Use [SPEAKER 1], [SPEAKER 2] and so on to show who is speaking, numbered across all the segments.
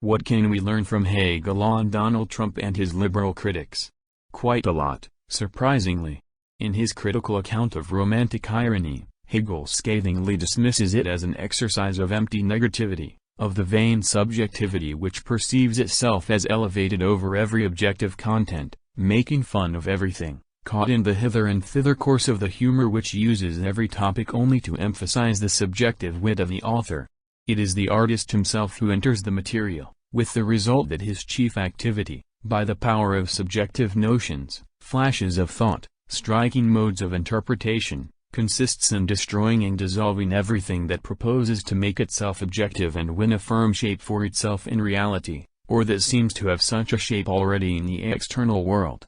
[SPEAKER 1] What can we learn from Hegel on Donald Trump and his liberal critics? Quite a lot, surprisingly. In his critical account of romantic irony, Hegel scathingly dismisses it as an exercise of empty negativity, of the vain subjectivity which perceives itself as elevated over every objective content, making fun of everything, caught in the hither and thither course of the humor which uses every topic only to emphasize the subjective wit of the author. It is the artist himself who enters the material, with the result that his chief activity, by the power of subjective notions, flashes of thought, striking modes of interpretation, consists in destroying and dissolving everything that proposes to make itself objective and win a firm shape for itself in reality, or that seems to have such a shape already in the external world.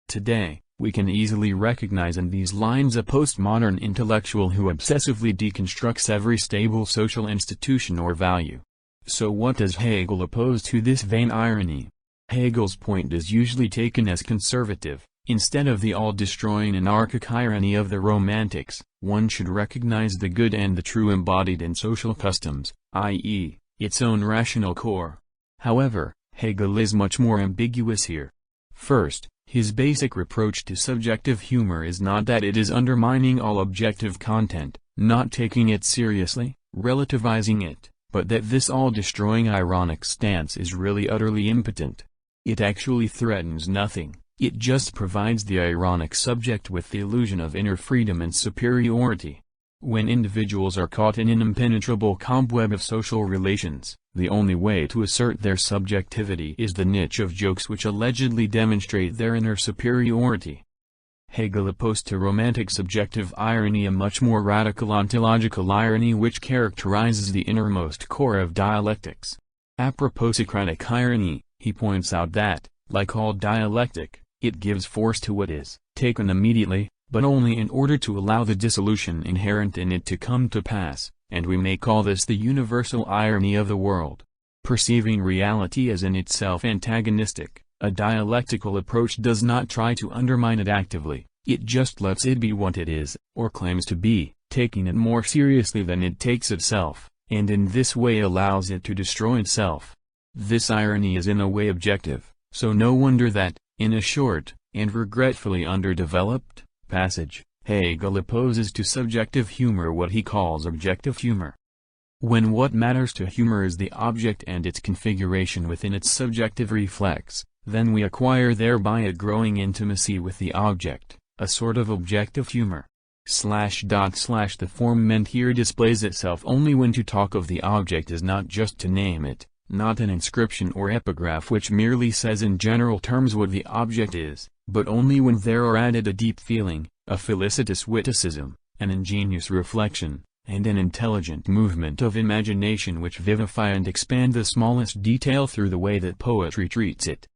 [SPEAKER 1] Today, we can easily recognize in these lines a postmodern intellectual who obsessively deconstructs every stable social institution or value. So what does Hegel oppose to this vain irony? Hegel's point is usually taken as conservative. Instead of the all-destroying anarchic irony of the Romantics, one should recognize the good and the true embodied in social customs, i.e., its own rational core. However, Hegel is much more ambiguous here. First, his basic reproach to subjective humor is not that it is undermining all objective content, not taking it seriously, relativizing it, but that this all-destroying ironic stance is really utterly impotent. It actually threatens nothing. It just provides the ironic subject with the illusion of inner freedom and superiority. When individuals are caught in an impenetrable cobweb of social relations, the only way to assert their subjectivity is the niche of jokes which allegedly demonstrate their inner superiority. Hegel opposed to romantic subjective irony a much more radical ontological irony which characterizes the innermost core of dialectics. Apropos Socratic irony, he points out that, like all dialectic, it gives force to what is taken immediately, but only in order to allow the dissolution inherent in it to come to pass, and we may call this the universal irony of the world. Perceiving reality as in itself antagonistic, a dialectical approach does not try to undermine it actively, it just lets it be what it is, or claims to be, taking it more seriously than it takes itself, and in this way allows it to destroy itself. This irony is in a way objective, so no wonder that, in a short, and regretfully underdeveloped, passage, Hegel opposes to subjective humor what he calls objective humor. When what matters to humor is the object and its configuration within its subjective reflex, then we acquire thereby a growing intimacy with the object, a sort of objective humor. The form meant here displays itself only when to talk of the object is not just to name it, not an inscription or epigraph which merely says in general terms what the object is, but only when there are added a deep feeling, a felicitous witticism, an ingenious reflection, and an intelligent movement of imagination which vivify and expand the smallest detail through the way that poetry treats it.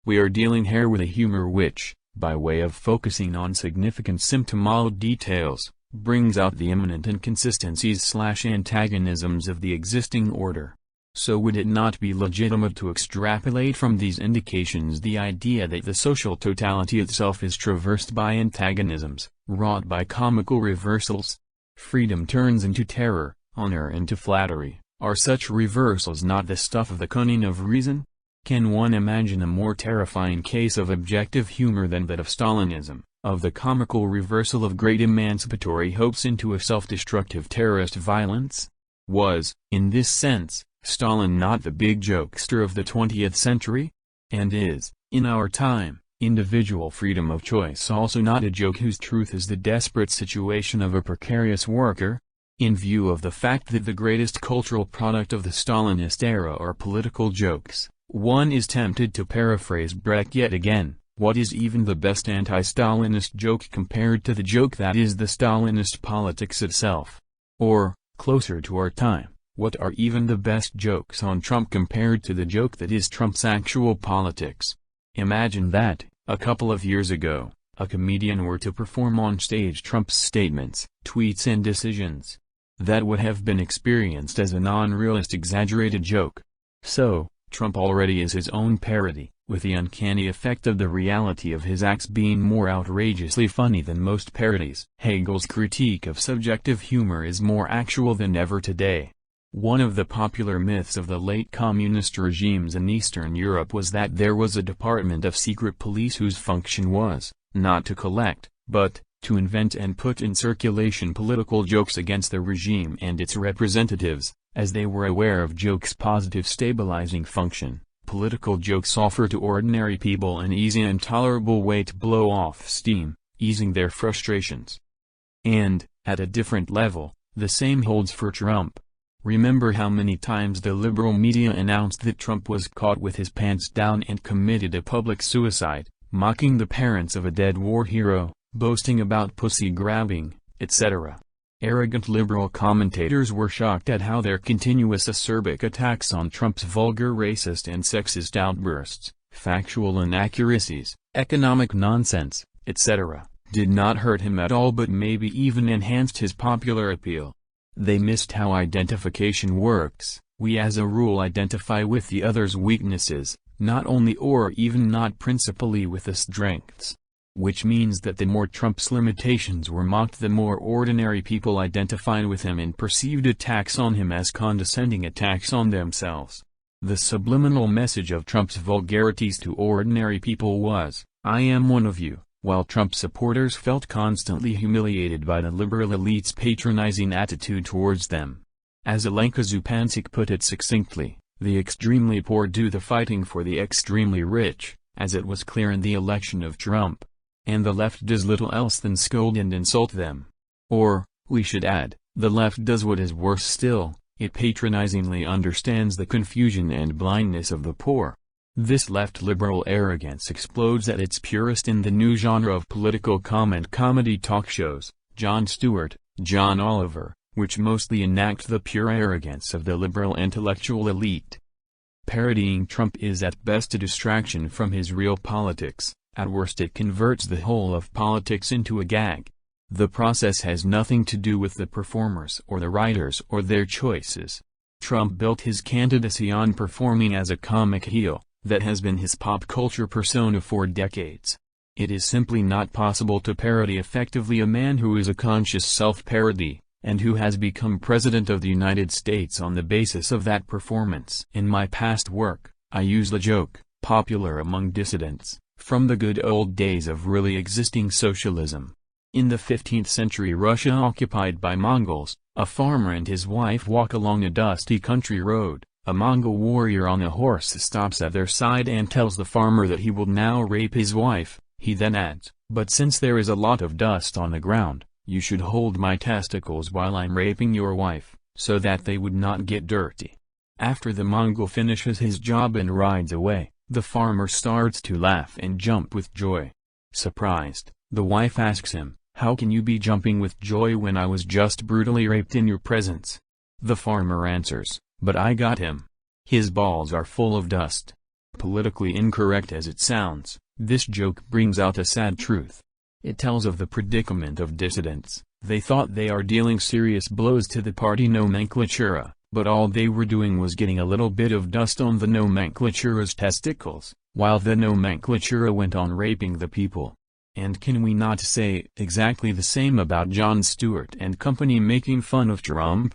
[SPEAKER 1] We are dealing here with a humor which, by way of focusing on significant symptomal details, brings out the immanent inconsistencies/antagonisms of the existing order. So would it not be legitimate to extrapolate from these indications the idea that the social totality itself is traversed by antagonisms, wrought by comical reversals? Freedom turns into terror, honor into flattery. Are such reversals not the stuff of the cunning of reason? Can one imagine a more terrifying case of objective humor than that of Stalinism, of the comical reversal of great emancipatory hopes into a self-destructive terrorist violence? Was, in this sense, Stalin not the big jokester of the 20th century? And is, in our time, individual freedom of choice also not a joke whose truth is the desperate situation of a precarious worker? In view of the fact that the greatest cultural product of the Stalinist era are political jokes, one is tempted to paraphrase Brecht yet again, what is even the best anti-Stalinist joke compared to the joke that is the Stalinist politics itself? Or, closer to our time, what are even the best jokes on Trump compared to the joke that is Trump's actual politics? Imagine that, a couple of years ago, a comedian were to perform on stage Trump's statements, tweets and decisions. That would have been experienced as a non-realist exaggerated joke. So, Trump already is his own parody, with the uncanny effect of the reality of his acts being more outrageously funny than most parodies. Hegel's critique of subjective humor is more actual than ever today. One of the popular myths of the late communist regimes in Eastern Europe was that there was a department of secret police whose function was, not to collect, but, to invent and put in circulation political jokes against the regime and its representatives, as they were aware of jokes' positive stabilizing function. Political jokes offer to ordinary people an easy and tolerable way to blow off steam, easing their frustrations. And, at a different level, the same holds for Trump. Remember how many times the liberal media announced that Trump was caught with his pants down and committed a public suicide, mocking the parents of a dead war hero, boasting about pussy grabbing, etc. Arrogant liberal commentators were shocked at how their continuous acerbic attacks on Trump's vulgar racist and sexist outbursts, factual inaccuracies, economic nonsense, etc., did not hurt him at all but maybe even enhanced his popular appeal. They missed how identification works. We as a rule identify with the other's weaknesses, not only or even not principally with the strengths. Which means that the more Trump's limitations were mocked, the more ordinary people identified with him and perceived attacks on him as condescending attacks on themselves. The subliminal message of Trump's vulgarities to ordinary people was, "I am one of you," while Trump supporters felt constantly humiliated by the liberal elite's patronizing attitude towards them. As Alenka Zupancic put it succinctly, the extremely poor do the fighting for the extremely rich, as it was clear in the election of Trump. And the left does little else than scold and insult them. Or, we should add, the left does what is worse still, it patronizingly understands the confusion and blindness of the poor. This left liberal arrogance explodes at its purest in the new genre of political comment comedy talk shows, Jon Stewart, John Oliver, which mostly enact the pure arrogance of the liberal intellectual elite. Parodying Trump is at best a distraction from his real politics. At worst it converts the whole of politics into a gag. The process has nothing to do with the performers or the writers or their choices. Trump built his candidacy on performing as a comic heel, that has been his pop culture persona for decades. It is simply not possible to parody effectively a man who is a conscious self-parody, and who has become President of the United States on the basis of that performance. In my past work, I use the joke, popular among dissidents, from the good old days of really existing socialism. In the 15th century Russia occupied by Mongols, a farmer and his wife walk along a dusty country road. A Mongol warrior on a horse stops at their side and tells the farmer that he will now rape his wife. He then adds, "But since there is a lot of dust on the ground, you should hold my testicles while I'm raping your wife, so that they would not get dirty." After the Mongol finishes his job and rides away, the farmer starts to laugh and jump with joy. Surprised, the wife asks him, "How can you be jumping with joy when I was just brutally raped in your presence?" The farmer answers, "But I got him. His balls are full of dust." Politically incorrect as it sounds, this joke brings out a sad truth. It tells of the predicament of dissidents. They thought they are dealing serious blows to the party nomenclatura, but all they were doing was getting a little bit of dust on the nomenclatura's testicles, while the nomenclatura went on raping the people. And can we not say exactly the same about Jon Stewart and company making fun of Trump?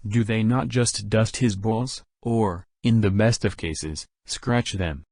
[SPEAKER 1] Do they not just dust his balls, or, in the best of cases, scratch them?